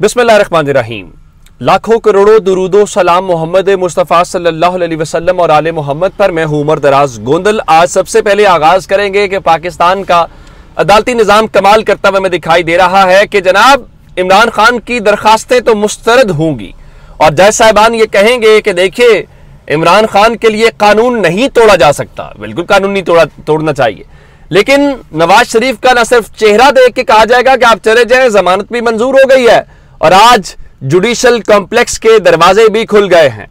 बिस्मिल्लाहिर्रहमानिर्रहीम। लाखों करोड़ों दुरूदो सलाम मोहम्मद मुस्तफ़ा सल्लल्लाहु अलैहि वसल्लम और आले मोहम्मद पर। मैं हूं उमर दराज गोंदल। आज सबसे पहले आगाज करेंगे कि पाकिस्तान का अदालती निज़ाम कमाल करता हुआ हमें दिखाई दे रहा है कि जनाब इमरान खान की दरखास्तें तो मुस्तरद होंगी और जज साहिबान ये कहेंगे कि देखिए इमरान खान के लिए कानून नहीं तोड़ा जा सकता। बिल्कुल कानून नहीं तोड़ना चाहिए, लेकिन नवाज शरीफ का न सिर्फ चेहरा देख के कहा जाएगा कि आप चले जाएं, जमानत भी मंजूर हो गई है और आज जुडिशल कॉम्प्लेक्स के दरवाजे भी खुल गए हैं।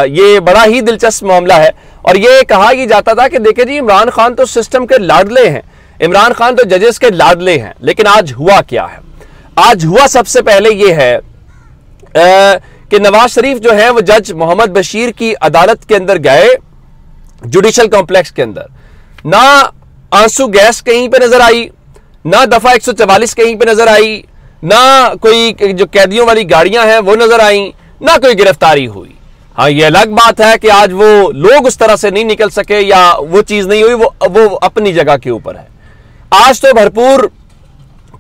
ये बड़ा ही दिलचस्प मामला है और ये कहा ही जाता था कि देखिए जी इमरान खान तो सिस्टम के लाडले हैं, इमरान खान तो जजेस के लाडले हैं। लेकिन आज हुआ क्या है? आज हुआ सबसे पहले ये है कि नवाज शरीफ जो है वो जज मोहम्मद बशीर की अदालत के अंदर गए, जुडिशल कॉम्प्लेक्स के अंदर। ना आंसू गैस कहीं पे नजर आई, ना दफा 144 कहीं पे नजर आई, ना कोई जो कैदियों वाली गाड़ियां हैं वो नजर आई, ना कोई गिरफ्तारी हुई। हाँ, ये अलग बात है कि आज वो लोग उस तरह से नहीं निकल सके या वो चीज नहीं हुई, वो अपनी जगह के ऊपर है। आज तो भरपूर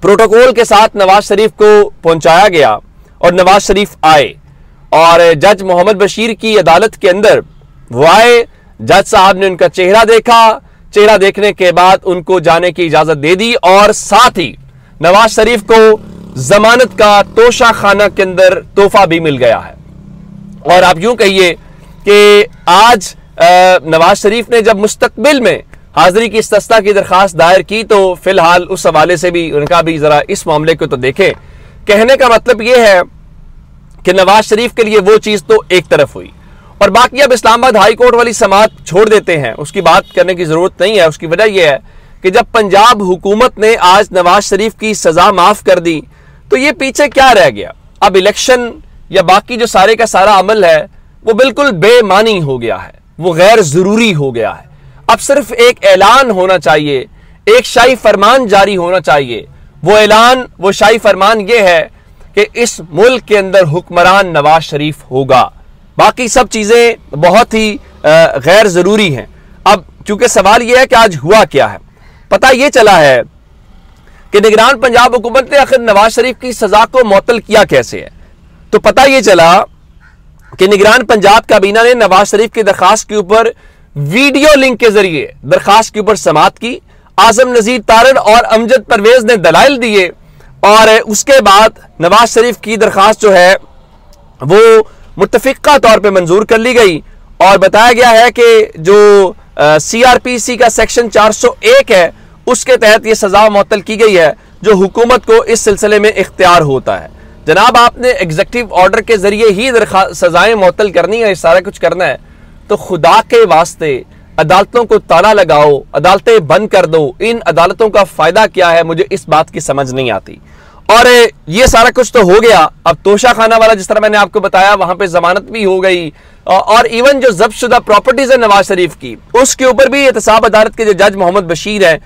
प्रोटोकॉल के साथ नवाज शरीफ को पहुंचाया गया और नवाज शरीफ आए और जज मोहम्मद बशीर की अदालत के अंदर वो आए। जज साहब ने उनका चेहरा देखा, चेहरा देखने के बाद उनको जाने की इजाजत दे दी और साथ ही नवाज शरीफ को जमानत का तोशा खाना के अंदर तोहफा भी मिल गया है। और आप यूं कहिए कि आज नवाज शरीफ ने जब मुस्तकबिल में हाजिरी की इस्तस्ना की दरखास्त दायर की तो फिलहाल उस हवाले से भी उनका भी जरा इस मामले को तो देखें। कहने का मतलब यह है कि नवाज शरीफ के लिए वो चीज तो एक तरफ हुई और बाकी अब इस्लामाबाद हाई कोर्ट वाली समात छोड़ देते हैं, उसकी बात करने की जरूरत नहीं है। उसकी वजह यह है कि जब पंजाब हुकूमत ने आज नवाज शरीफ की सजा माफ कर दी तो ये पीछे क्या रह गया? अब इलेक्शन या बाकी जो सारे का सारा अमल है वो बिल्कुल बेमानी हो गया है, वो गैर जरूरी हो गया है। अब सिर्फ एक ऐलान होना चाहिए, एक शाही फरमान जारी होना चाहिए। वो ऐलान, वो शाही फरमान ये है कि इस मुल्क के अंदर हुक्मरान नवाज शरीफ होगा। बाकी सब चीजें बहुत ही गैर जरूरी हैं। अब चूंकि सवाल यह है कि आज हुआ क्या है, पता यह चला है कि निगरान पंजाब हुकूमत ने आखिर नवाज शरीफ की सजा को मुअत्तल किया कैसे है। तो पता यह चला कि निगरान पंजाब काबीना ने नवाज शरीफ की दरखास्त के ऊपर वीडियो लिंक के जरिए दरखास्त के ऊपर समाअत की। आजम नजीर तारड़ और अमजद परवेज ने दलाइल दिए और उसके बाद नवाज शरीफ की दरखास्त जो है वो मुत्तफिका तौर पे मंजूर कर ली गई और बताया गया है कि जो CRPC का सेक्शन 401 है उसके तहत ये सजा मुअत्तल की गई है जो हुकूमत को इस सिलसिले में इख्तियार होता है। जनाब आपने एग्जीक्यूटिव ऑर्डर के जरिए ही सजाएं मुअत्तल करनी है, सारा कुछ करना है, तो खुदा के वास्ते अदालतों को ताला लगाओ, अदालतें बंद कर दो। इन अदालतों का फायदा क्या है, मुझे इस बात की समझ नहीं आती। और ये सारा कुछ तो हो गया। अब तोशा खाना वाला जिस तरह मैंने आपको बताया वहां पे जमानत भी हो गई और इवन जो जब्तशुदा प्रॉपर्टीज है नवाज शरीफ की उसके ऊपर भी एहतसाब अदालत के जो जज मोहम्मद बशीर है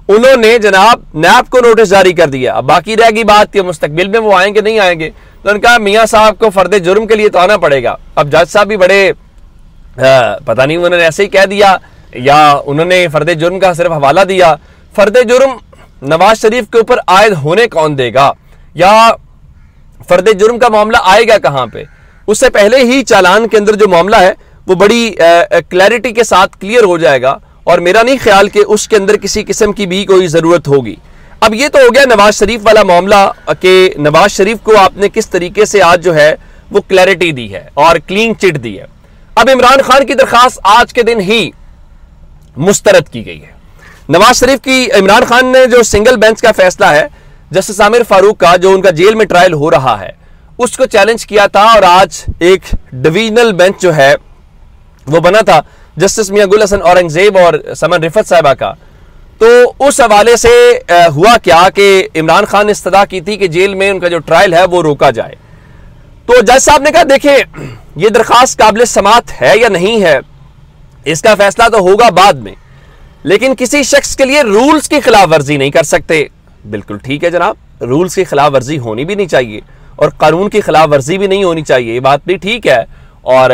उन्होंने जनाब नैब को नोटिस जारी कर दिया। अब बाकी रहेगी बात कि मुस्तकबिल में वो आएंगे नहीं आएंगे, तो उनका मियाँ साहब को फर्द जुर्म के लिए तो आना पड़ेगा। अब जज साहब भी बड़े पता नहीं उन्होंने ऐसे ही कह दिया या उन्होंने फर्द जुर्म का सिर्फ हवाला दिया। फर्द जुर्म नवाज शरीफ के ऊपर आयद होने कौन देगा या फर्द जुर्म का मामला आएगा कहां पे? उससे पहले ही चालान के अंदर जो मामला है वो बड़ी क्लैरिटी के साथ क्लियर हो जाएगा और मेरा नहीं ख्याल कि उसके अंदर किसी किस्म की भी कोई जरूरत होगी। अब ये तो हो गया नवाज शरीफ वाला मामला कि नवाज शरीफ को आपने किस तरीके से आज जो है वो क्लैरिटी दी है और क्लीन चिट दी है। अब इमरान खान की दरखास्त आज के दिन ही मुस्तरद की गई है। नवाज शरीफ की इमरान खान ने जो सिंगल बेंच का फैसला है जस्टिस आमिर फारूक का, जो उनका जेल में ट्रायल हो रहा है, उसको चैलेंज किया था और आज एक डिवीजनल बेंच जो है वो बना था जस्टिस मियां गुल हसन औरंगजेब और समन रिफत साहिबा का। तो उस हवाले से हुआ क्या कि इमरान खान ने इस्तदा की थी कि जेल में उनका जो ट्रायल है वो रोका जाए। तो जज साहब ने कहा देखें ये दरखास्त काबिल समाअत है या नहीं है इसका फैसला तो होगा बाद में, लेकिन किसी शख्स के लिए रूल्स की खिलाफ वर्जी नहीं कर सकते। बिल्कुल ठीक है जनाब, रूल्स की खिलाफ वर्जी होनी भी नहीं चाहिए और कानून की खिलाफ वर्जी भी नहीं होनी चाहिए, ये बात भी ठीक है। और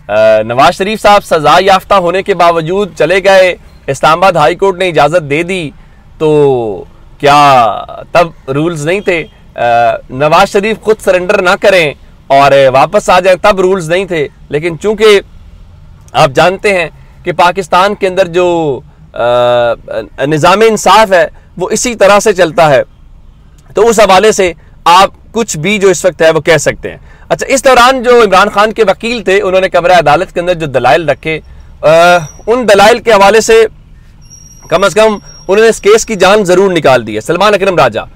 नवाज शरीफ साहब सजा याफ्ता होने के बावजूद चले गए, इस्लामाबाद हाई कोर्ट ने इजाजत दे दी, तो क्या तब रूल्स नहीं थे? नवाज शरीफ खुद सरेंडर ना करें और वापस आ जाएं, तब रूल्स नहीं थे। लेकिन चूंकि आप जानते हैं कि पाकिस्तान के अंदर जो निज़ाम इंसाफ है वो इसी तरह से चलता है, तो उस हवाले से आप कुछ भी जो इस वक्त है वो कह सकते हैं। अच्छा, इस दौरान जो इमरान खान के वकील थे उन्होंने कमरा अदालत के अंदर जो दलाइल रखे, उन दलाइल के हवाले से कम से कम उन्होंने इस केस की जान जरूर निकाल दी है। सलमान अकरम राजा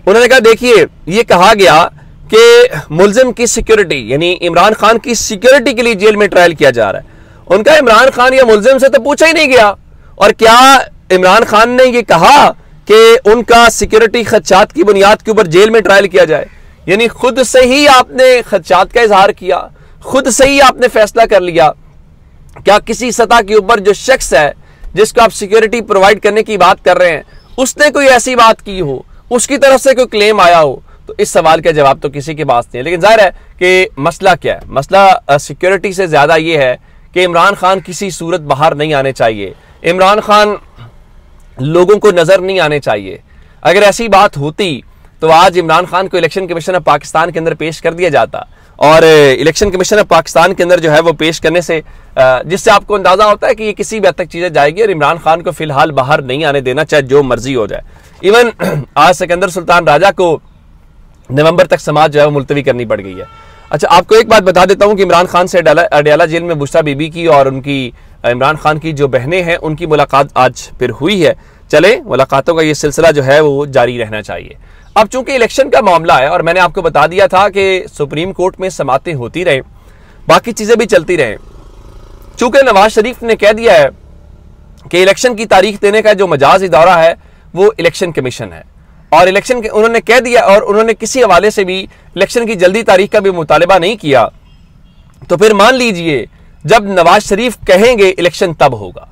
उन्होंने कहा, देखिए ये कहा गया कि मुल्जिम की सिक्योरिटी यानी इमरान खान की सिक्योरिटी के लिए जेल में ट्रायल किया जा रहा है। उनका इमरान खान या मुल्जिम से तो पूछा ही नहीं गया, और क्या इमरान खान ने यह कहा कि उनका सिक्योरिटी खदशात की बुनियाद के ऊपर जेल में ट्रायल किया जाए? यानी खुद से ही आपने खदशात का इजहार किया, खुद से ही आपने फैसला कर लिया। क्या किसी सतह के ऊपर जो शख्स है जिसको आप सिक्योरिटी प्रोवाइड करने की बात कर रहे हैं, उसने कोई ऐसी बात की हो, उसकी तरफ से कोई क्लेम आया हो? तो इस सवाल का जवाब तो किसी के पास नहीं है। लेकिन जाहिर है कि मसला क्या है, मसला सिक्योरिटी से ज्यादा ये है कि इमरान खान किसी सूरत बाहर नहीं आने चाहिए, इमरान खान लोगों को नजर नहीं आने चाहिए। अगर ऐसी बात होती तो आज इमरान खान को इलेक्शन कमीशन ऑफ पाकिस्तान के अंदर पेश कर दिया जाता, और इलेक्शन कमीशन ऑफ पाकिस्तान के अंदर जो है वो पेश करने से जिससे आपको अंदाजा होता है कि ये किसी भी हद तक चीजें जाएगी, और इमरान खान को फिलहाल बाहर नहीं आने देना, चाहे जो मर्जी हो जाए। इवन आज सिकंदर सुल्तान राजा को नवंबर तक समाज जो है वो मुलतवी करनी पड़ गई है। अच्छा, आपको एक बात बता देता हूं कि इमरान खान से अडयाला जेल में बुशरा बीबी की और उनकी इमरान खान की जो बहनें हैं उनकी मुलाकात आज फिर हुई है। चले, मुलाकातों का ये सिलसिला जो है वो जारी रहना चाहिए। अब चूंकि इलेक्शन का मामला है और मैंने आपको बता दिया था कि सुप्रीम कोर्ट में समातें होती रहें, बाकी चीजें भी चलती रहें, चूंकि नवाज शरीफ ने कह दिया है कि इलेक्शन की तारीख देने का जो मजाज इदारा है वो इलेक्शन कमीशन है, और इलेक्शन के उन्होंने कह दिया, और उन्होंने किसी हवाले से भी इलेक्शन की जल्दी तारीख का भी मुतालबा नहीं किया, तो फिर मान लीजिए जब नवाज शरीफ कहेंगे इलेक्शन तब होगा।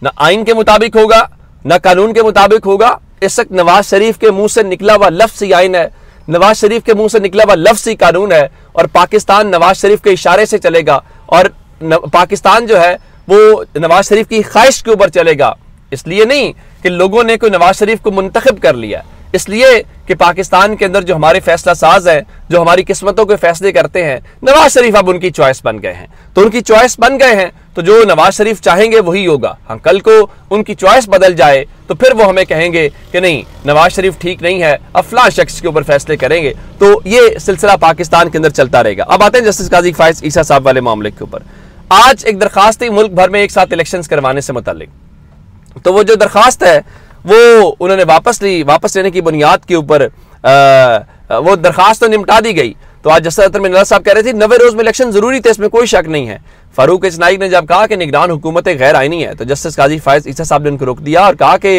ना आइन के मुताबिक होगा, ना कानून के मुताबिक होगा। इस वक्त नवाज शरीफ के मुंह से निकला हुआ लफ्ज़ ही आइन है, नवाज शरीफ के मुंह से निकला हुआ लफ्ज़ ही कानून है, और पाकिस्तान नवाज शरीफ के इशारे से चलेगा, और पाकिस्तान जो है वो नवाज शरीफ की ख्वाहिश के ऊपर चलेगा। इसलिए नहीं कि लोगों ने कोई नवाज शरीफ को मुंतखब कर लिया, इसलिए कि पाकिस्तान के अंदर जो हमारे फैसला साज हैं, जो हमारी किस्मतों के फैसले करते हैं, नवाज शरीफ अब उनकी चॉइस बन गए हैं। तो उनकी चॉइस बन गए हैं तो जो नवाज शरीफ चाहेंगे वही होगा। हाँ, कल को उनकी चॉइस बदल जाए तो फिर वो हमें कहेंगे कि नहीं, नवाज शरीफ ठीक नहीं है, अब फलां शख्स के ऊपर फैसले करेंगे। तो ये सिलसिला पाकिस्तान के अंदर चलता रहेगा। अब आते हैं जस्टिस काजी फायज ईसा साहब वाले मामले के ऊपर। आज एक दरखास्त थी मुल्क भर में एक साथ इलेक्शन करवाने से मुताल्लिक, तो वो जो दरखास्त है वो उन्होंने वापस ली। वापस लेने की बुनियाद के ऊपर वो दरखास्त तो निपटा दी गई। तो आज जस्टिस अतर मिनल्ला साहब कह रहे थे 90 रोज में इलेक्शन जरूरी थे, इसमें कोई शक नहीं है। फारूक इस्नाई ने जब कहा कि निगरान हुकूमत गैर आईनी है, तो जस्टिस काजी फायज ईसा साहब ने उनको रोक दिया और कहा कि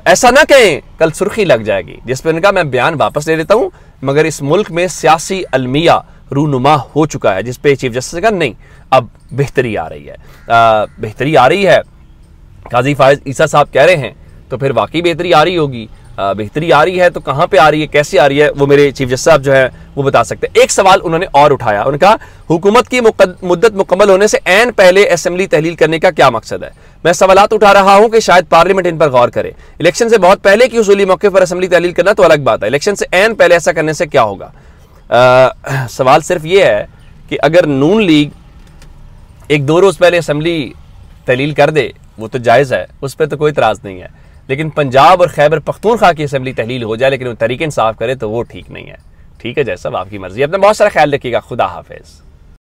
ऐसा ना कहें, कल सुर्खी लग जाएगी। जिस पर उनका मैं बयान वापस ले लेता हूं, मगर इस मुल्क में सियासी अलमिया रूनुमा हो चुका है, जिसपे चीफ जस्टिस का नहीं, अब बेहतरी आ रही है, बेहतरी आ रही है। काजी फायज ईसा साहब कह रहे हैं तो फिर वाकई बेहतरी आ रही होगी। बेहतरी आ रही है तो कहां पे आ रही है, कैसे आ रही है, वो मेरे चीफ जस्टिस साहब जो है वो बता सकते हैं। एक सवाल उन्होंने और उठाया, उन्होंने कहा हुकूमत की मुद्दत मुकम्मल होने से ऐन पहले असेंबली तहलील करने का क्या मकसद है। मैं सवालात उठा रहा हूं कि शायद पार्लियामेंट इन पर गौर करे। इलेक्शन से बहुत पहले की उसूली मौके पर असेंबली तहलील करना तो अलग बात है, इलेक्शन से ऐन पहले ऐसा करने से क्या होगा। सवाल सिर्फ ये है कि अगर नून लीग एक 2 रोज पहले असेंबली तहलील कर दे वो तो जायज़ है, उस पर तो कोई इतराज़ नहीं है, लेकिन पंजाब और खैबर पख्तूनख्वा की असेंबली तहलील हो जाए लेकिन वो तहरीक इंसाफ करे तो वो ठीक नहीं है। ठीक है जैसा आपकी मर्जी। अपना बहुत सारा ख्याल रखिएगा। खुदा हाफिज़।